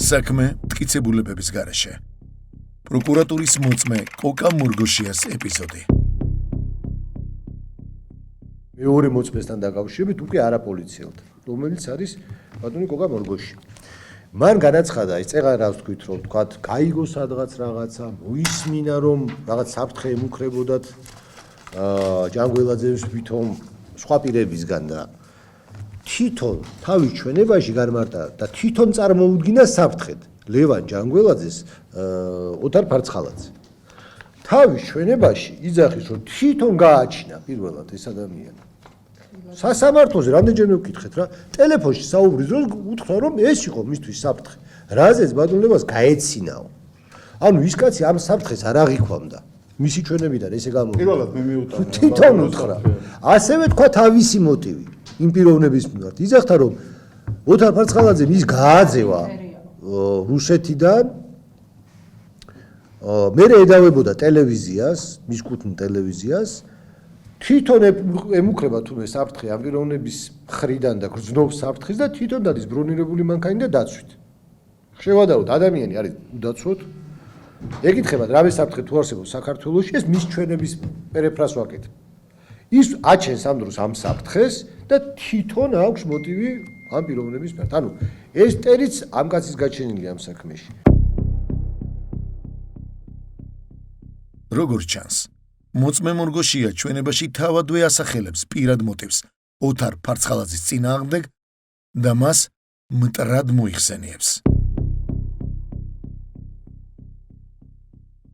საქმე მტკიცებულებების გარეშე. პროკურატურის მოწმე კოკა მურგოშიას ეპიზოდი. მეორე მოწმესთან დაკავშირებით უკვე არაპოლიციელთ, რომელიც არის ბატონი კოკა მურგოში. მან განაცხადა, ეს წეღარ რას თქვით, რომ თქვათ, გაიგო სადღაც რაღაცა, მოისმინა რომ რაღაც საფრთხე ემუქრებოდათ ჯანგველაძეს ვითომ სხვა პირებისგან და თვითონ თავის ჩვენებაში განმარტა და თვითონ წარმოუდგინა საფრთხედ ლევან ჯანგველაძეს ოთარ ფარცხალაძე. თავის ჩვენებაში იძახის რომ თვითონ გააჩინა პირველად ეს ადამიანი. სასამართლოზე რამდენჯერმე ვკითხეთ რა, ტელეფონში საუბრის დროს უთხრა რომ ეს იყო მისთვის საფრთხე. რაზეც ბატონლებას გაეცინაო. ანუ ის კაცი ამ საფრთხეს არ აღიქვამდა. მისი ჩვენებიდან ესე გამოვიდა. პირველად მე მიუტანა. თვითონ უთხრა. ასევე თქვა თავისი მოტივი იმ პიროვნების მიმართ. იძახდა რომ ოთარ ფარცხალაძე მის გააძევა რუსეთიდან მე ედავებოდა ტელევიზიას, მის კუთვნილ ტელევიზიას, თვითონ ემუქრება თუნდაც საფრთხე ამ პიროვნების მხრიდან და გრძნობს საფრთხეს და თვითონ დადის ბრონირებული მანქანა და დაცვით. შევადაროთ, ადამიანი არის უდაცვოდ. ეკითხებათ, რა საფრთხე თუ არსებობს საქართველოში, ეს მის ჩვენების პერეფრას ვაკეთებ. ის აჩენს ამ დროს ამ საფრთხეს და თვითონ აქვს მოტივი ამ პიროვნების მიმართ. ანუ ეს ტერიც ამ კაცის გაჩენილი ამ საქმეში. როგორც ჩანს, მოწმე მურგოშია ჩვენებაში თავადვე ასახელებს პირად მოტივს ოთარ ფარცხალაძის წინააღმდეგ და მას მტრად მოიხსენიებს.